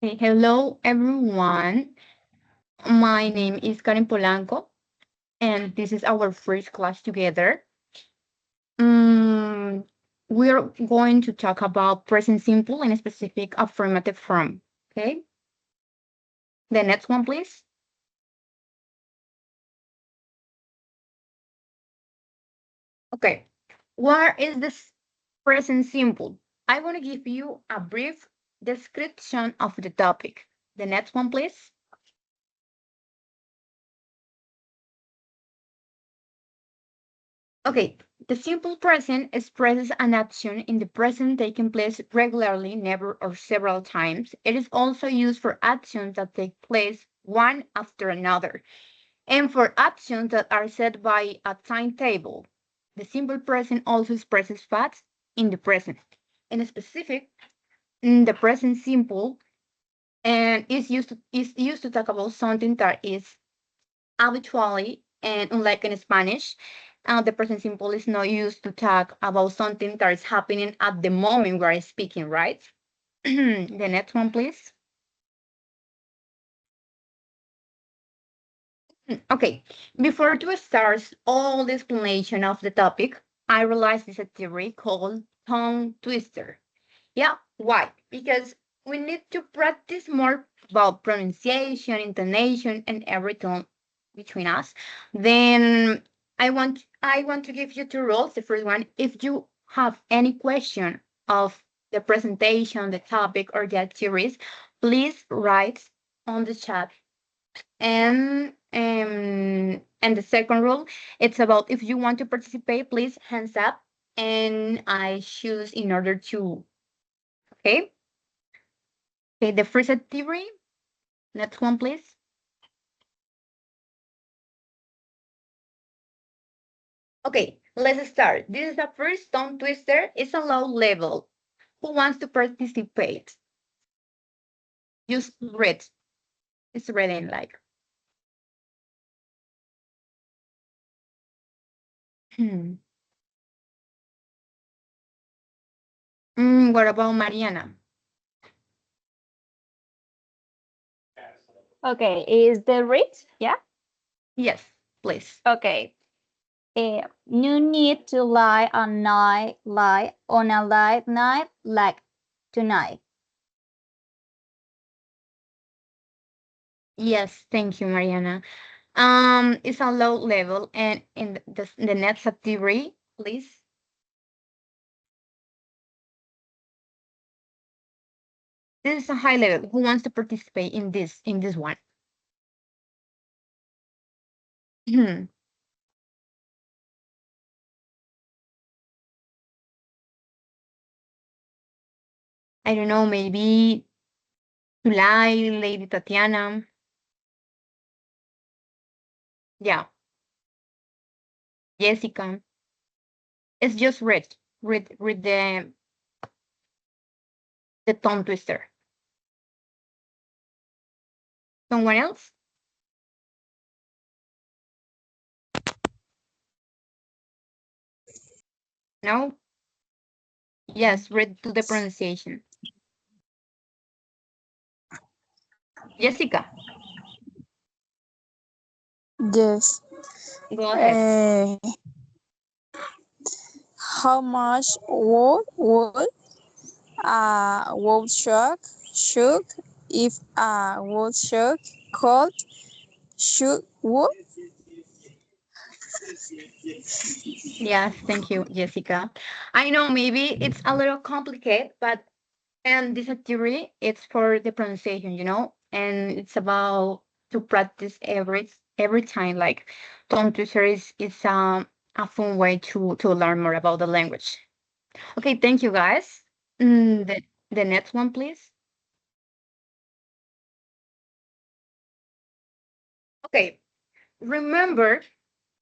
Okay, hello everyone. My name is Karen Polanco, and this is our first class together. Mm, we're going to talk about present simple and a specific affirmative form. Okay, the next one, please. Okay, what is this present simple? I want to give you a brief description of the topic. The next one, please. Okay, the simple present expresses an action in the present taking place regularly, never or several times. It is also used for actions that take place one after another, and for actions that are set by a timetable. The simple present also expresses facts in the present. In specific, in the present simple, and is used to talk about something that is habitually, and unlike in Spanish, the present simple is not used to talk about something that is happening at the moment we are speaking, right? The next one, please. Okay, before to start all the explanation of the topic, I realized this a theory called tongue twister. Yeah, why? Because we need to practice more about pronunciation, intonation, and everything between us. Then I want to give you two rules. The first one, if you have any question of the presentation, the topic, or the activities, please write on the chat. And the second rule, it's about if you want to participate, please hands up, and I choose in order to. Okay. Okay, the first activity. Next one, please. Okay, let's start. This is the first tongue twister. It's a low level. Who wants to participate? Just read. It's reading like. Hmm. What about Mariana? Okay, is the read? Yeah. Yes, please. Okay. You need to lie on a light night like tonight. Yes, thank you, Mariana. It's a low level, and in the next activity, please. This is a high level. Who wants to participate in this one? I don't know, maybe July, Lady Tatiana. Yeah, Jessica. It's just read the tongue twister. Someone else? No? Yes, read to the pronunciation. Jessica, Yes. go ahead. How much would a woodchuck shook if a woodchuck could shoot wood? Yes, thank you, Jessica. I know maybe it's a little complicated, but and this activity it's for the pronunciation, and it's about to practice every time. Like tongue twister is a fun way to learn more about the language. Okay, thank you guys. The next one, please. Okay, remember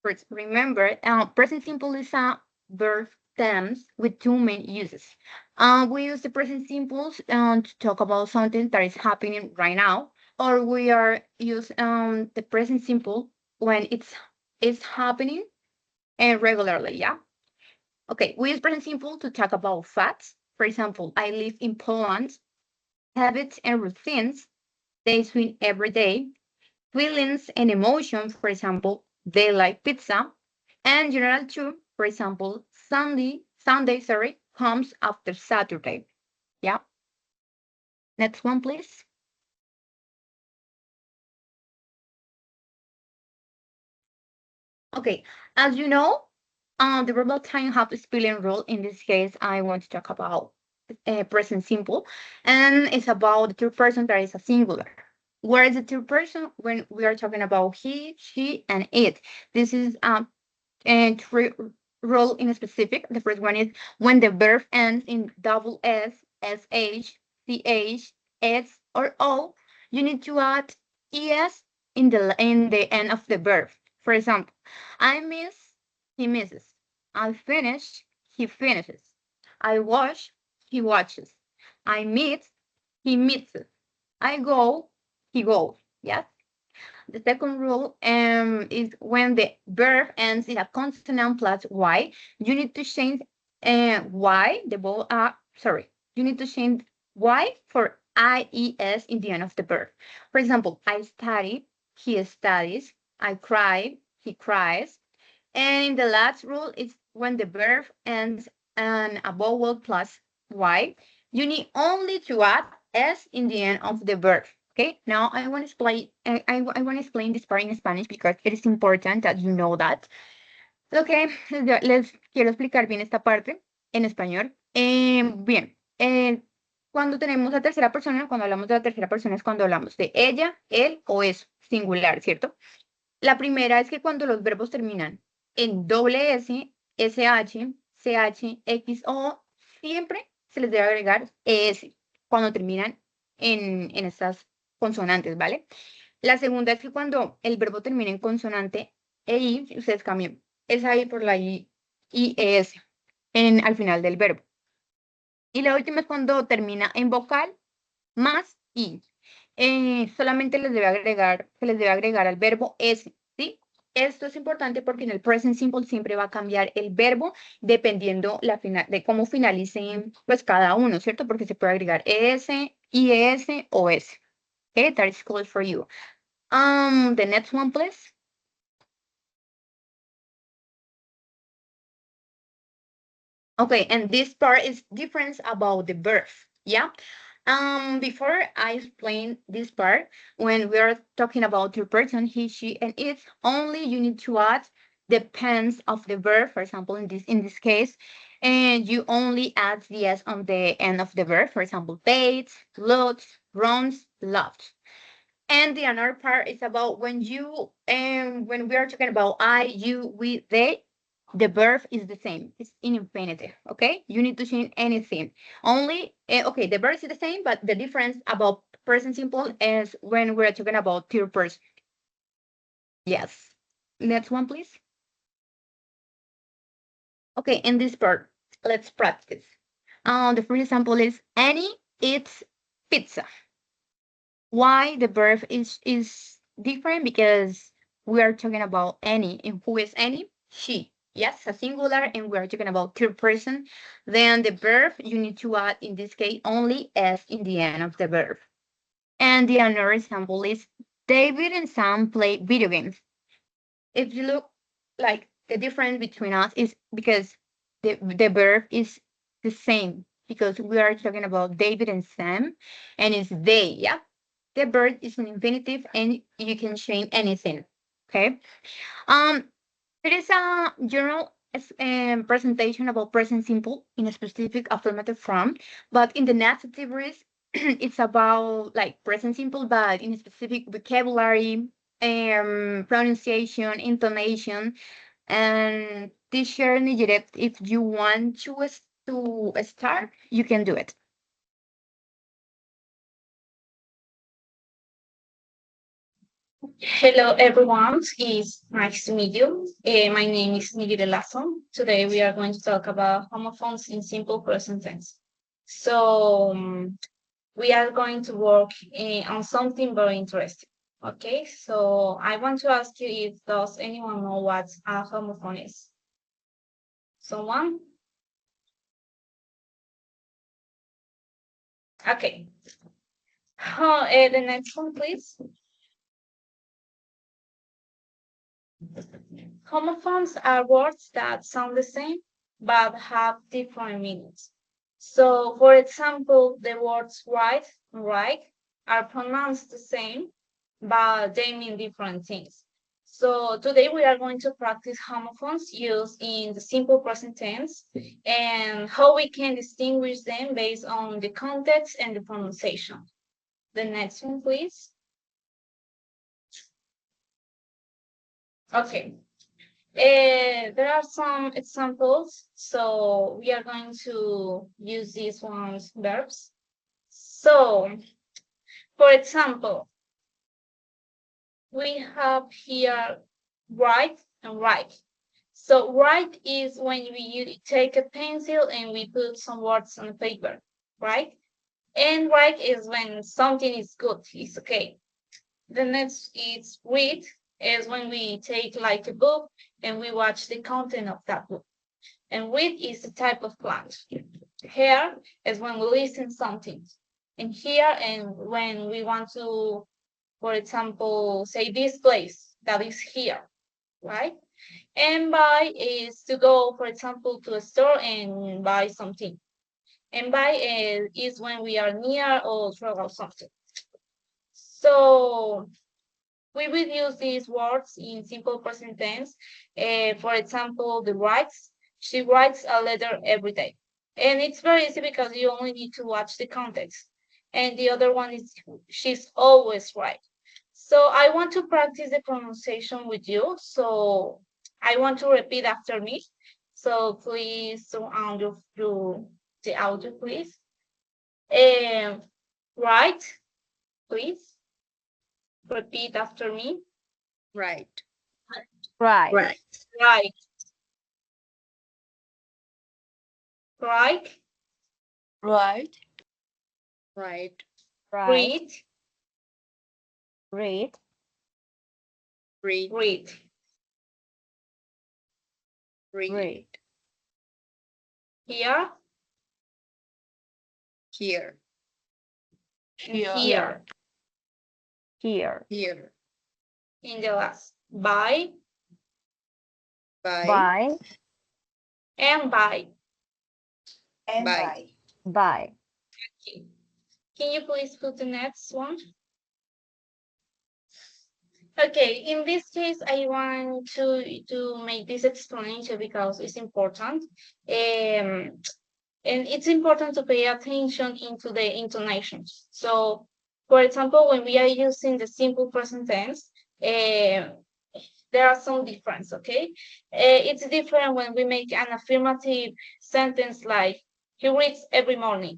first, remember, present simple is a verb tense with two main uses. We use the present simples to talk about something that is happening right now, or we are use the present simple when it's happening and regularly. Yeah. Okay, we use present simple to talk about facts. For example, I live in Poland. habits and routines, they swing every day, feelings and emotions, for example, they like pizza, and general too, for example, Sunday, comes after Saturday. Yeah. Next one, please. Okay, as you know, the verbal time have a spelling rule. In this case, I want to talk about present simple, and it's about the third person that is a singular. Where is the third person when we are talking about he, she, and it? This is and three rule in specific. The first one is when the verb ends in double S, SH, CH, S, or O, you need to add ES in the end of the verb. For example, I miss, he misses. I finish, he finishes. I wash, he watches. I meet, he meets. I go, he goes. Yes. The second rule is when the verb ends in a consonant plus Y, you need to change Y, you need to change Y for IES in the end of the verb. For example, I study, he studies, I cry, he cries. And the last rule is when the verb ends in a vowel plus Y, you need only to add S in the end of the verb. Okay, now I want to explain. I want to explain this part in Spanish because it is important that you know that. Okay, les quiero explicar bien esta parte en español. Bien, cuando tenemos la tercera persona, cuando hablamos de la tercera persona es cuando hablamos de ella, él o eso, singular, ¿cierto? La primera es que cuando los verbos terminan en doble S, SH, CH, XO, siempre se les debe agregar ES cuando terminan en estas consonantes, ¿vale? La segunda es que cuando el verbo termina en consonante EI, ustedes cambian esa I por la IES al final del verbo. Y la última es cuando termina en vocal más I. Solamente se les debe agregar al verbo S, ¿sí? Esto es importante porque en el present simple siempre va a cambiar el verbo dependiendo de cómo finalice pues cada uno, ¿cierto? Porque se puede agregar ES, IES o S. Okay, that is close for you. The next one, please. Okay, and this part is difference about the verb. Yeah. Before I explain this part, when we are talking about your person, he, she, and it, only you need to add depends of the verb. For example, in this case, and you only add the s on the end of the verb. For example, bathes, loads, runs, loved. And the another part is about when we are talking about I, you, we, they, the verb is the same. It's in infinitive. Okay, you need to change anything. Only okay, the verb is the same, but the difference about present simple is when we're talking about third person. Yes. Next one, please. Okay, in this part, let's practice. The first example is Annie eats pizza. Why the verb is different? Because we are talking about Annie, and who is Annie? She. Yes, a singular, and we are talking about third person. Then the verb you need to add in this case only s in the end of the verb. And the another example is David and Sam play video games. If you look, like, the difference between us is because the verb is the same, because we are talking about David and Sam, and it's they. Yeah, the verb is an infinitive, and you can change anything. Okay. Um, there is a general presentation about present simple in a specific affirmative form, but in the next series, it's about like present simple, but in a specific vocabulary, pronunciation, intonation, and teacher needed. If you want to start, you can do it. Hello, everyone. It's nice to meet you. My name is Miguel Lasso. Today we are going to talk about homophones in simple present tense. So we are going to work on something very interesting. Okay, so I want to ask you if does anyone know what a homophone is? Someone? Okay. The next one, please. Homophones are words that sound the same but have different meanings. So, for example, the words right and right are pronounced the same, but they mean different things. So, today we are going to practice homophones used in the simple present tense and how we can distinguish them based on the context and the pronunciation. The next one, please. Okay. There are some examples, so we are going to use these ones verbs. So, for example, we have here write and write. So, write is when we take a pencil and we put some words on the paper, right? And write is when something is good, it's okay. The next is read, is when we take like a book and we watch the content of that book. And read is a type of plant. Hear is when we listen something. And here and when we want to, for example, say this place that is here, right? And buy is to go, for example, to a store and buy something. And buy is when we are near or travel something. So we will use these words in simple present tense. For example, the writes. She writes a letter every day. And it's very easy because you only need to watch the context. And the other one is she's always right. So I want to practice the pronunciation with you. So I want to repeat after me. So please turn through the audio, please. Right, please. Repeat after me. Right. Right. Right. Right, right, Right. Right. Right. read, Read. Read. read. Read. Read. Here Here. and Here. here. Here. Here. In the last. By By. By. and by. And By. by. By. Okay. Can you please put the next one? Okay, in this case, I want to make this explanation because it's important. And it's important to pay attention into the intonations. So, for example, when we are using the simple present tense, there are some difference, okay? It's different when we make an affirmative sentence like, he reads every morning,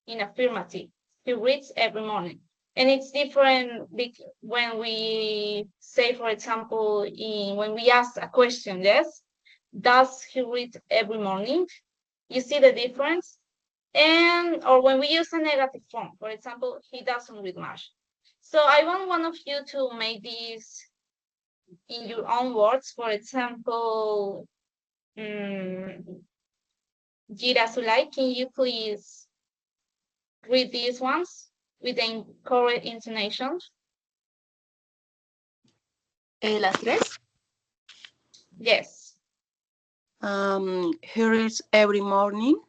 in affirmative. He reads every morning. And it's different when we say, for example, when we ask a question, yes, does he read every morning? You see the difference? And or when we use a negative form, for example, he doesn't read much. So I want one of you to make this in your own words. For example, Gira Sulai, can you please read these ones with the correct intonation? Las tres. Yes. He reads every morning.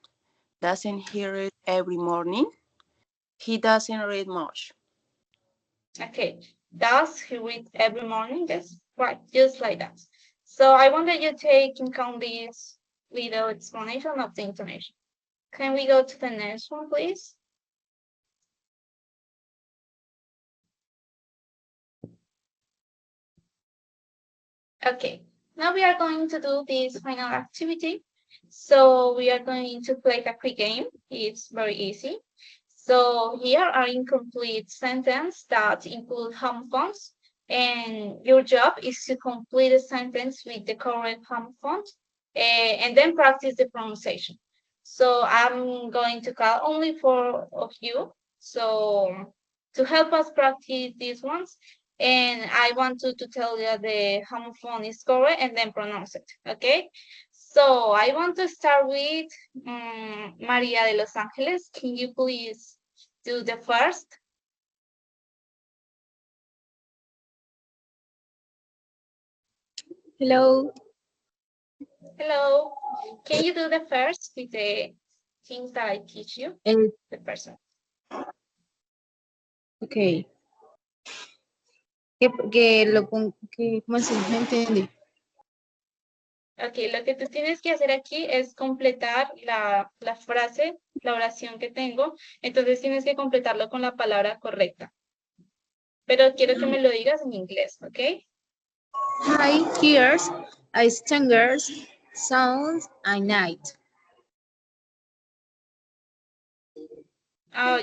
Doesn't he read every morning? He doesn't read much. Okay. Does he read every morning? Yes. Right. Just like that. So I want that you take in count this little explanation of the intonation. Can we go to the next one, please? Okay, now we are going to do this final activity. So we are going to play a quick game. It's very easy. So here are incomplete sentences that include homophones, and your job is to complete a sentence with the correct homophone, and then practice the pronunciation. So I'm going to call only four of you. So to help us practice these ones, and I want to tell you the homophone is correct and then pronounce it. Okay. So I want to start with Maria de Los Angeles. Can you please do the first? Hello. Hello. Can you do the first with the things that I teach you? Eh, The person. ok. ¿Cómo así? No entendí. Ok, lo que tú tienes que hacer aquí es completar la frase, la oración que tengo. Entonces tienes que completarlo con la palabra correcta. Pero quiero que me lo digas en inglés, ¿ok? Hi, here's a stingers, sounds and night.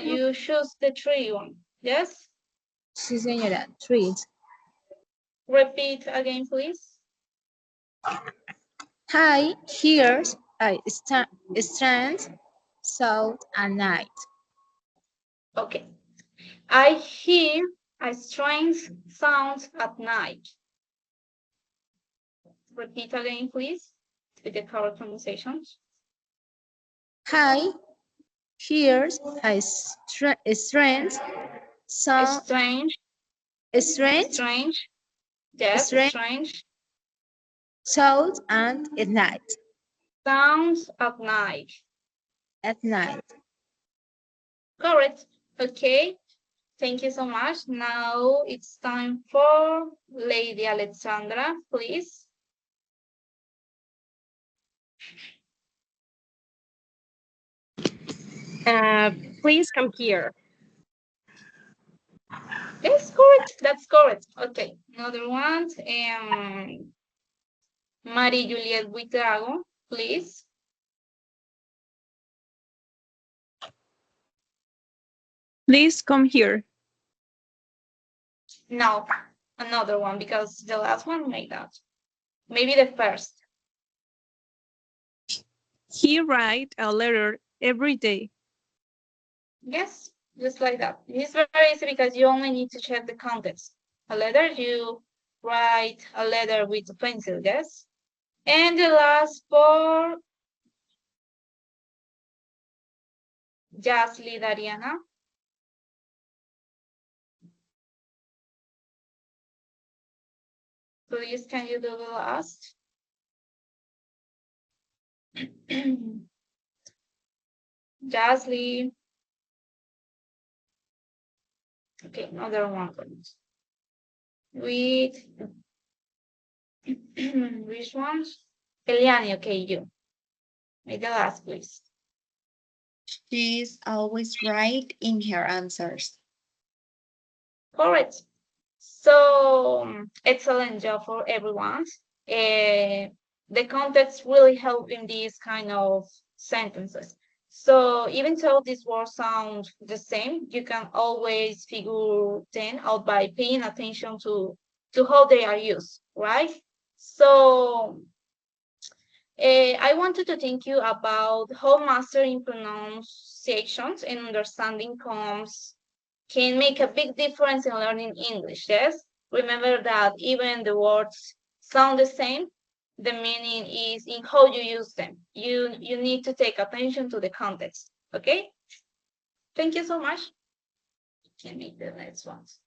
You choose the three one. Yes? Sí, señora. Trees. Repeat again, please. Hi, here's a strands, sound and night. Okay. I hear a strange sound at night. Repeat again, please, with the correct pronunciations. Hi, here's a strange, sound, Strange, strange, strange, yes, strange, strange sound and at night. sounds at night. At night. Correct. Okay. Thank you so much. Now it's time for Lady Alexandra, please. Please come here. That's correct. That's correct. Okay. Another one. Marie Juliet Buitrago, please. Please come here. No, another one because the last one made that. Maybe the first. He write a letter every day. Yes, just like that. It's very easy because you only need to check the context. A letter, you write a letter with a pencil, yes? And the last for Jasly Dariana. Please, can you do the last? Jasly. Okay, another one, please. With which ones? Eliani, okay, you. Make the last, please. She's always right in her answers. Correct. So excellent job for everyone. The context really help in these kind of sentences. So even though these words sound the same, you can always figure them out by paying attention to how they are used, right? So I wanted to thank you about how mastering pronunciations and understanding comes can make a big difference in learning English, yes? Remember that even the words sound the same, the meaning is in how you use them. You need to take attention to the context, okay? Thank you so much. Can make the next ones.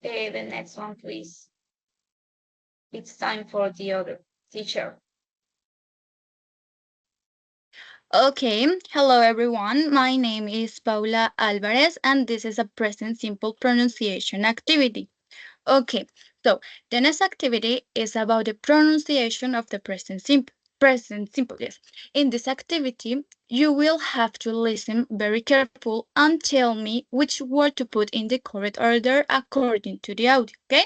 The next one, please. It's time for the other teacher. Okay, hello everyone. My name is Paula Alvarez, and this is a present simple pronunciation activity. Okay, so the next activity is about the pronunciation of the present simple. Present simple, yes. In this activity, you will have to listen very careful and tell me which word to put in the correct order according to the audio, okay?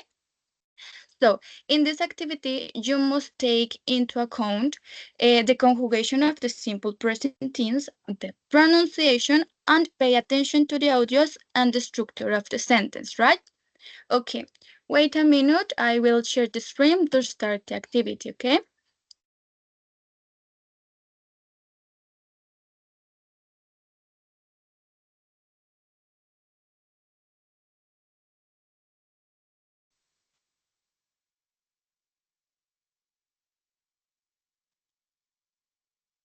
So, in this activity, you must take into account the conjugation of the simple present tense, the pronunciation, and pay attention to the audios and the structure of the sentence, right? Okay, wait a minute. I will share the screen to start the activity, okay?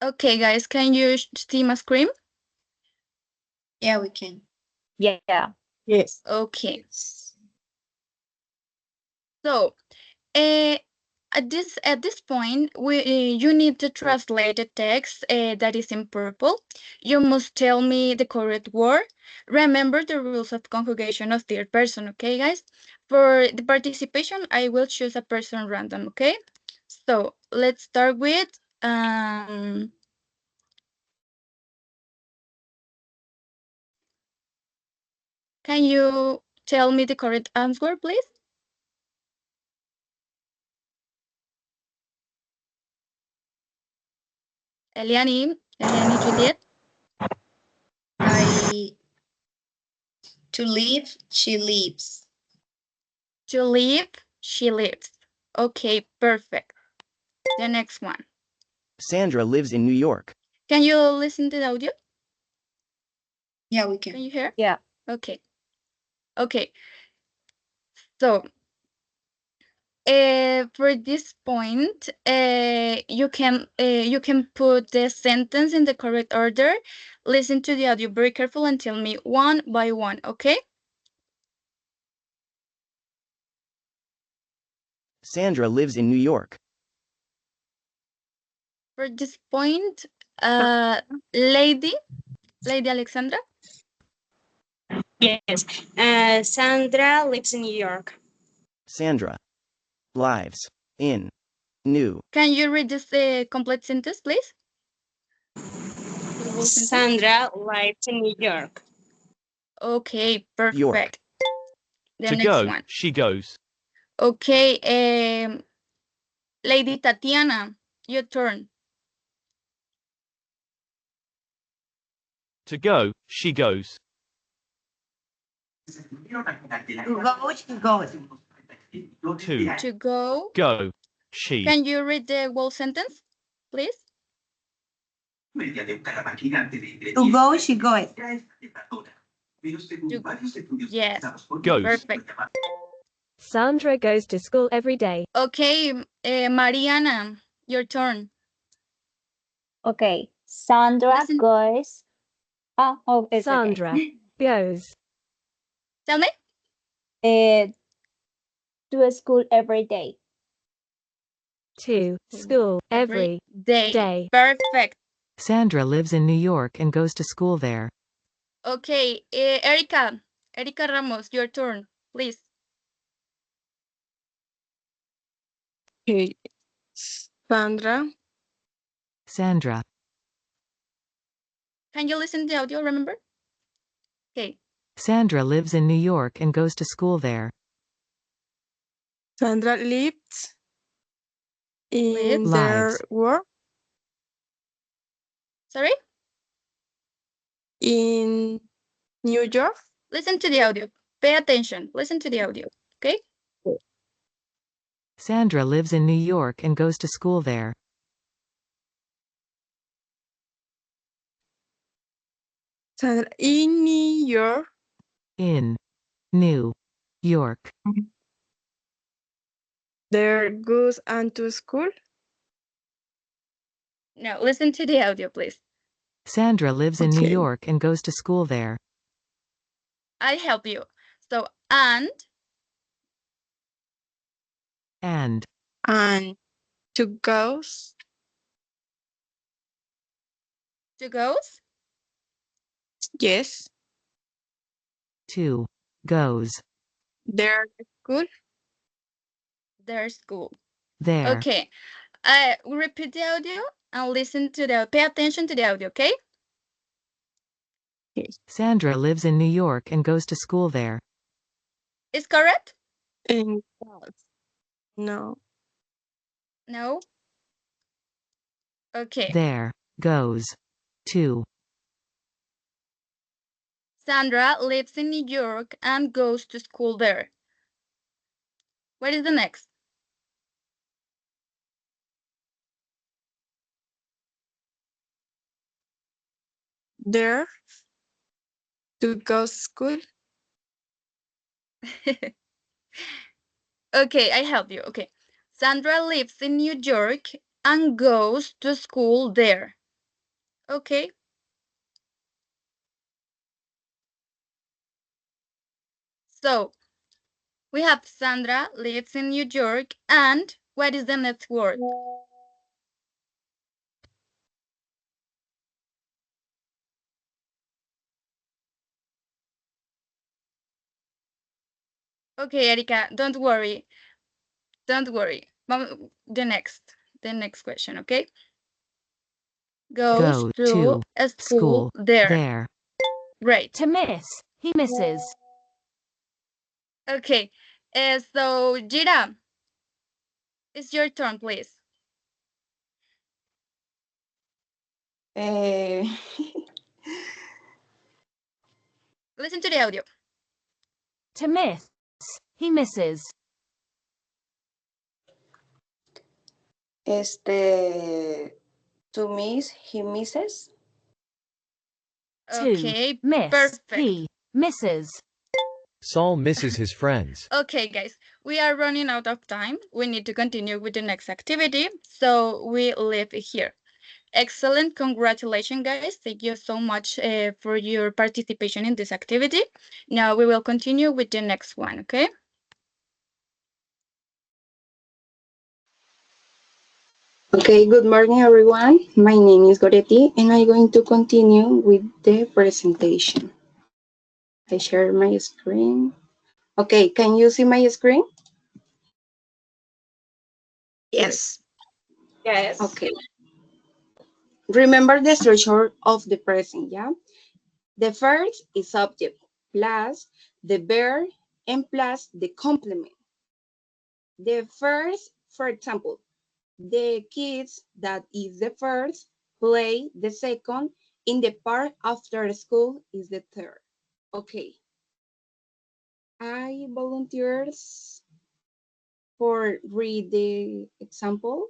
Okay, guys, can you see my screen? Yeah, we can. Yeah. Yes. Okay. So, uh, at this point, you need to translate the text that is in purple. You must tell me the correct word. Remember the rules of conjugation of third person, okay, guys? For the participation, I will choose a person random, okay? So let's start with can you tell me the correct answer, please? Eliani Juliet. I to live, she lives. To live, she lives. Okay, perfect. The next one. Sandra lives in New York. Can you listen to the audio? Yeah, we Can can. you hear? Yeah. Okay. Okay. So, for this point, you can put the sentence in the correct order. Listen to the audio very careful and tell me one by one. Okay. Sandra lives in New York. For this point, lady Alexandra. Yes. Sandra lives in New York. Sandra lives in New. Can you read this complete sentence, please? The whole sentence. Sandra lives in New York. Okay, York. perfect. The To next go, one. she goes. Okay, Lady Tatiana, your turn. To go, she goes. To To go. go, she. Can you read the whole sentence, please? To go, she goes. Yes, Goes. perfect. Sandra goes to school every day. Okay, Mariana, your turn. Okay, Sandra Listen, goes. Oh, it's okay. Sandra goes tell me. Uh, to school every day. to school every day. day. Perfect. Sandra lives in New York and goes to school there. Okay, Erica Ramos, your turn, please. Okay. Sandra. Sandra Can you listen to the audio, remember? Okay. Sandra lives in New York and goes to school there. Sandra lives in Lives. their Lives work Sorry? in New York. Listen to the audio. Pay attention. Listen to the audio. Okay? Sandra lives in New York and goes to school there. Sandra in New York. In New York. There goes and to school. No, listen to the audio, please. Sandra lives in New Okay. York and goes to school there. I help you. So, and And to goes. to goes. Yes. To goes Their school. Their school. there. Okay. Repeat the audio and listen to the. Pay attention to the audio. Okay? Sandra lives in New York and goes to school there. Is correct? In no. No. Okay. There goes to. Sandra lives in New York and goes to school there. What is the next? There to go school. Okay, I help you. Okay. Sandra lives in New York and goes to school there. Okay. So we have Sandra lives in New York, and what is the next word? Okay, Erika, don't worry. Don't worry. The next question, okay? Goes Go to a school school there. there. Right. To miss. He misses. Okay. So Jira, it's your turn, please. Listen to the audio. To miss. He misses. To miss, he misses. To Okay, miss. perfect. He misses. Saul misses his friends. Okay, guys, we are running out of time. We need to continue with the next activity, so we leave it here. Excellent. Congratulations, guys. Thank you so much for your participation in this activity. Now we will continue with the next one, okay? Okay, good morning, everyone. My name is Goretti, and I'm going to continue with the presentation. I share my screen. Okay, can you see my screen? Yes. Yes. Okay. Remember the structure of the present, yeah? The first is subject plus the verb and plus the complement. The first, for example, the kids, that is the first, play the second, in the park after school is the third. Okay. I volunteers for read the example.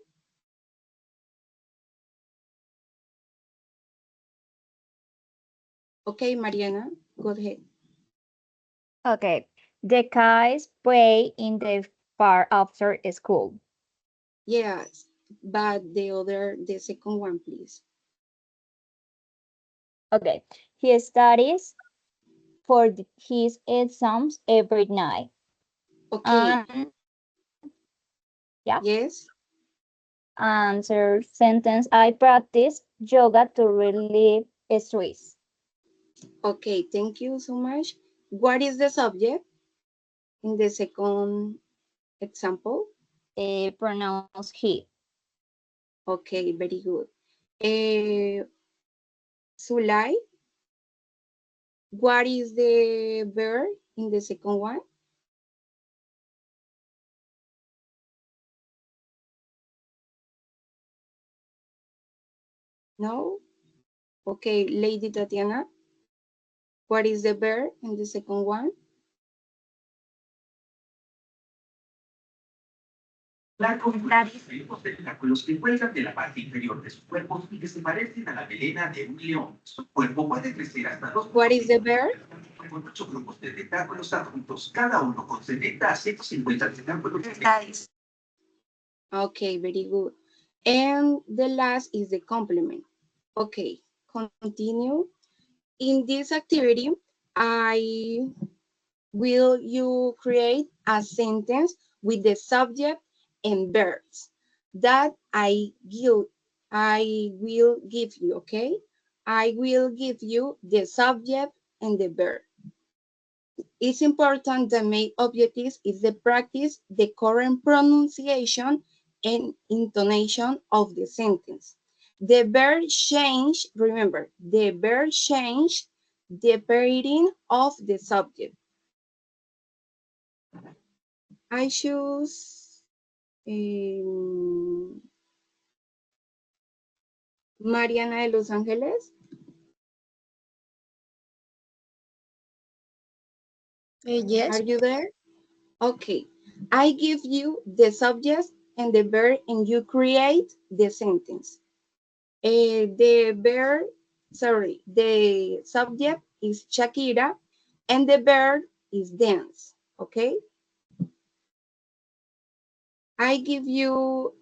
Okay, Mariana, go ahead. Okay. The guys play in the park after school. Yes, but the second one, please. Okay. He studies for his exams every night. Okay. Yeah. Yes. Answer sentence. I practice yoga to relieve stress. Okay, thank you so much. What is the subject in the second example? Pronounce he. Okay, very good. Sulai, what is the verb in the second one? No? Okay, Lady Tatiana, what is the verb in the second one? Los tentáculos que cuelgan de la parte inferior de sus cuerpos y que se parecen a la melena de un león. Su cuerpo puede crecer hasta 2 What is the verb? con 8 grupos de tentáculos adultos, cada uno con 70 a 150 tentáculos. Okay, very good. And the last is the complement. Okay, continue. In this activity, will you create a sentence with the subject and verbs that I will give you, okay? I will give you the subject and the verb. It's important that main objectives is the practice, the correct pronunciation and intonation of the sentence. The verb change, remember, the verb change the pairing of the subject. I choose Mariana de Los Ángeles. Yes. Are you there? Okay. I give you the subject and the verb and you create the sentence. The subject is Shakira and the verb is dance, okay? I give you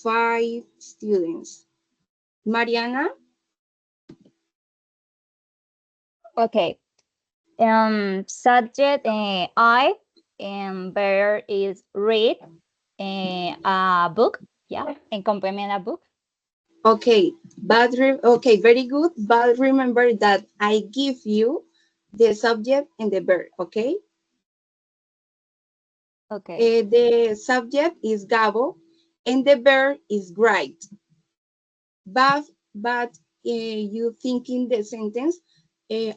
5 students. Mariana, Okay. Subject I, and verb is read a book. Yeah, and complement a book. Okay, okay, very good. But remember that I give you the subject and the verb, okay? Okay. The subject is Gabo and the verb is write. But you think in the sentence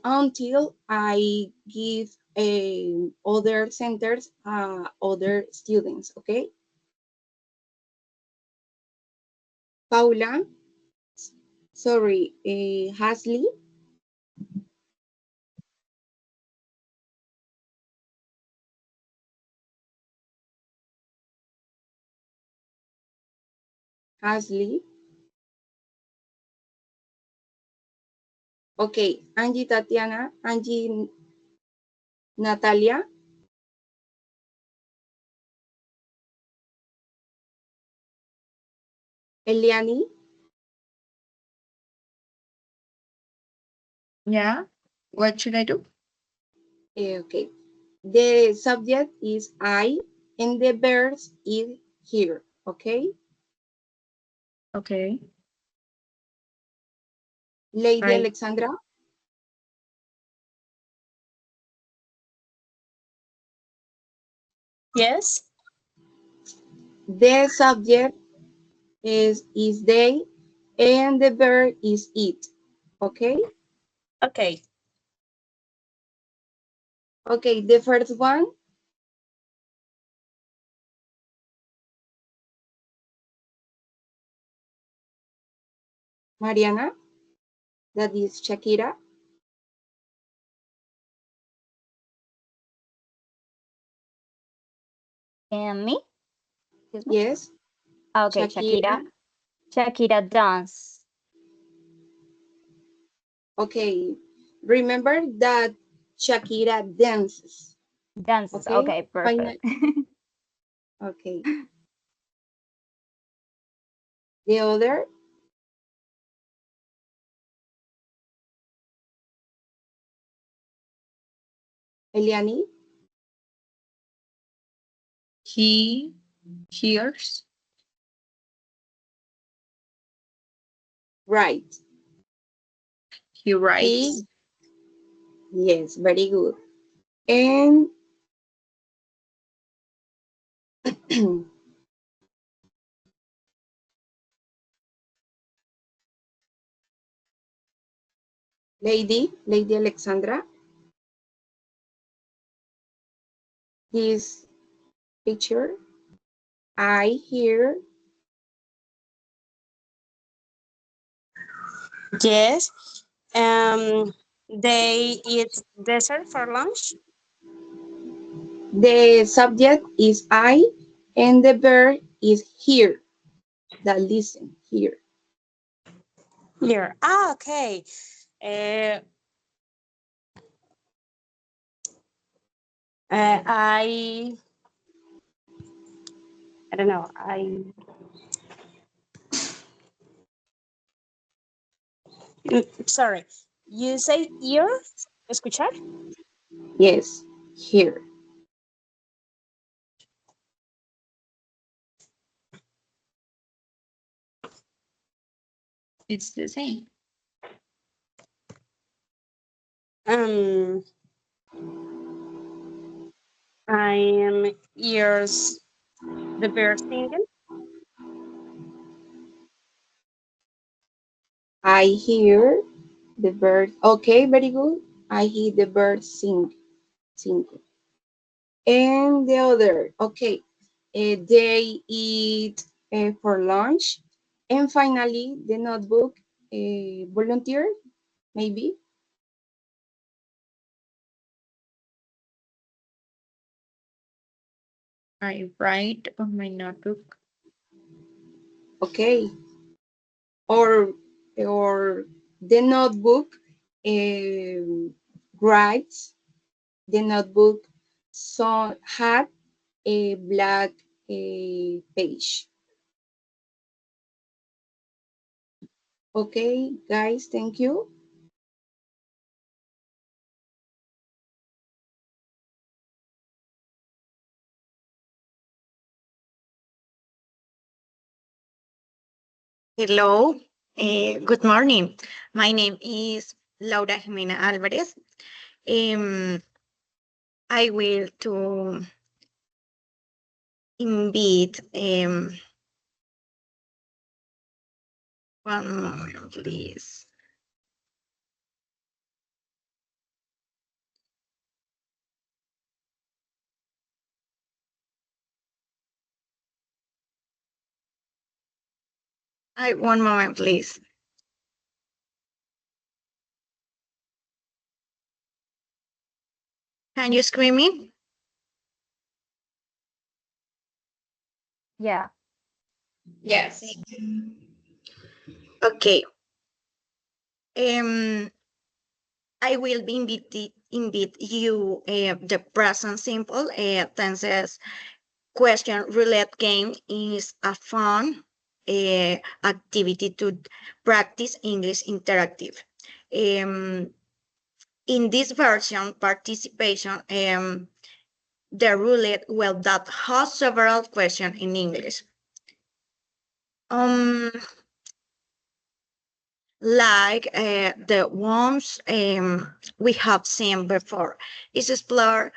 until I give other centers, other students, okay? Paula, sorry, Hasley. Hasley. Okay, Angie Tatiana, Angie Natalia, Eliani. Yeah. What should I do? Okay. The subject is I and the verb is here. Okay. Okay. Lady I Alexandra. Yes. The subject is they and the verb is it. Okay. Okay. Okay. The first one, Mariana, that is Shakira. And me? Excuse me. Yes. Okay, Shakira. Shakira. Shakira dance. Okay. Remember that Shakira dances. Dances. Okay. Okay, Final. perfect. Okay. The other, Eliani. he hears. Right. He He. writes. Yes. Very good. And Lady Alexandra, this picture, I hear, Yes. They eat dessert for lunch. the subject is I, and the verb is hear, that listen, hear. Here. Ah, okay. Uh, uh, I I don't know. Sorry. You say ear? Escuchar? Yes, hear. It's the same. Um, I am ears the bird singing. I hear the bird. Okay, very good. I hear the bird sing. And the other, okay, they eat for lunch. And finally, the notebook, volunteer, maybe. I write on my notebook. Okay. Or the notebook writes the notebook so had a black page. Okay, guys, thank you. Hello, good morning. My name is Laura Jimena Alvarez. Um, I will to invite one moment, please. One moment, please. Can you scream me? Yeah. Yes. Okay. I will be invite you the present simple tenses question roulette game is a fun activity to practice English interactive. In this version, participation, the roulette will that has several questions in English. Um, like the ones we have seen before, is explore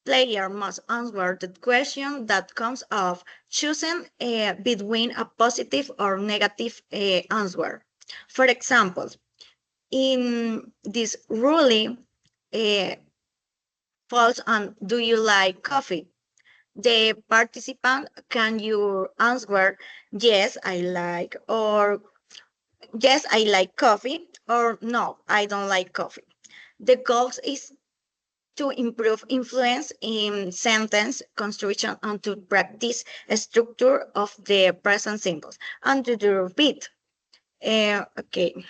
player must answer the question that comes of choosing between a positive or negative answer. For example, in this ruling falls on do you like coffee? The participant can you answer yes, I like, or yes, I like coffee, or no, I don't like coffee. The goal is to improve influence in sentence construction and to practice a structure of the present symbols and to do repeat. Okay,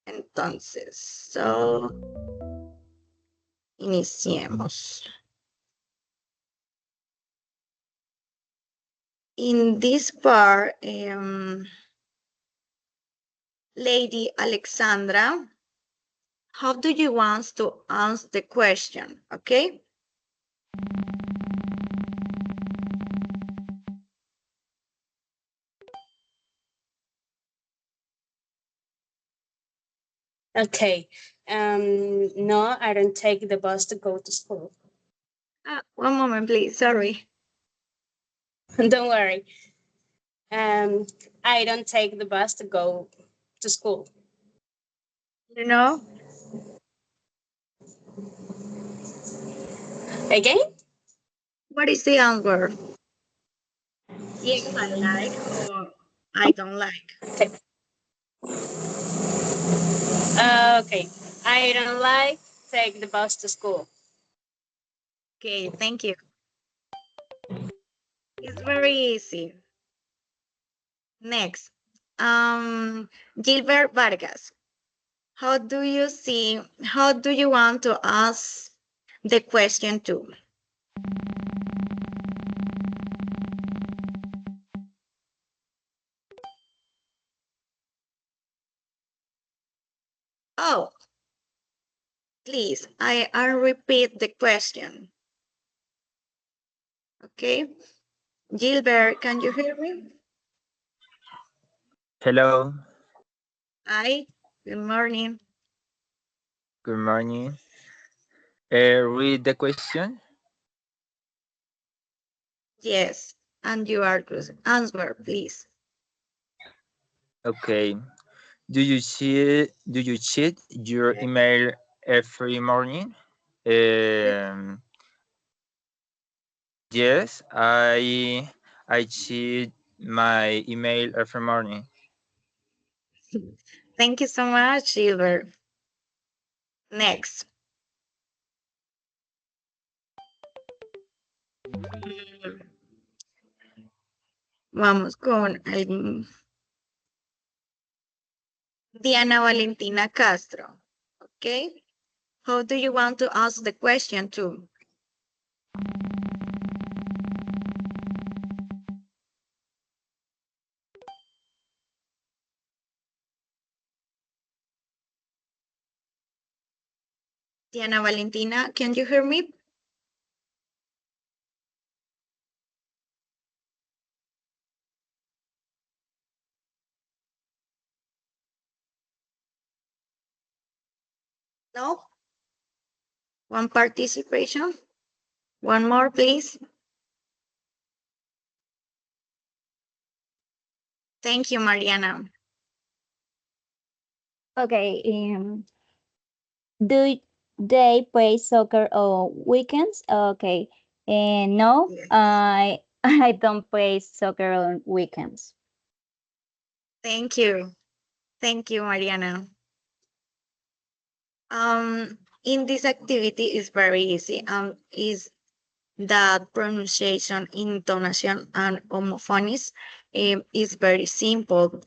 entonces, iniciemos. In this part, Lady Alexandra, how do you want to answer the question? Okay. Okay. No, I don't take the bus to go to school. One moment, please. Sorry. Don't worry. I don't take the bus to go to school. You know? Again? What is the answer? Yes, I like or I don't like. Okay. Okay. I don't like take the bus to school. Okay, thank you. It's very easy. Next, Gilbert Vargas. How do you want to ask the question to? Oh, please, I'll repeat the question. Okay, Gilbert, can you hear me? Hello, Hi, good morning. good morning. Read the question. Yes, and you are good. Answer, please. Okay. Do you check your email every morning? Um, yes, I check my email every morning. Thank you so much, Gilbert. Next. Mm, Vamos con Diana Valentina Castro. Okay. How do you want to ask the question to? Diana Valentina, can you hear me? No? One participation? One more, please. Thank you, Mariana. Okay. Do they play soccer on weekends? Okay. And no, Yes. I don't play soccer on weekends. Thank you. Thank you, Mariana. In this activity is very easy. Is that pronunciation, intonation, and homophonics is very simple.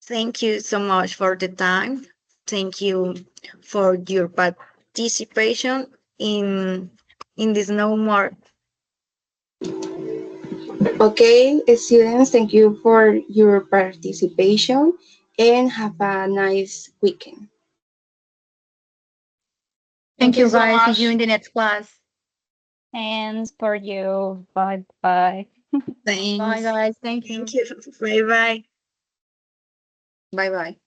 Thank you so much for the time. Thank you for your participation in this no more. Okay, students, thank you for your participation and have a nice weekend. Thank Thank you you, so guys. See you much. in the next class. And for you, bye bye. Bye, Thanks. guys. Thank Thank you. you. Bye bye. Bye bye.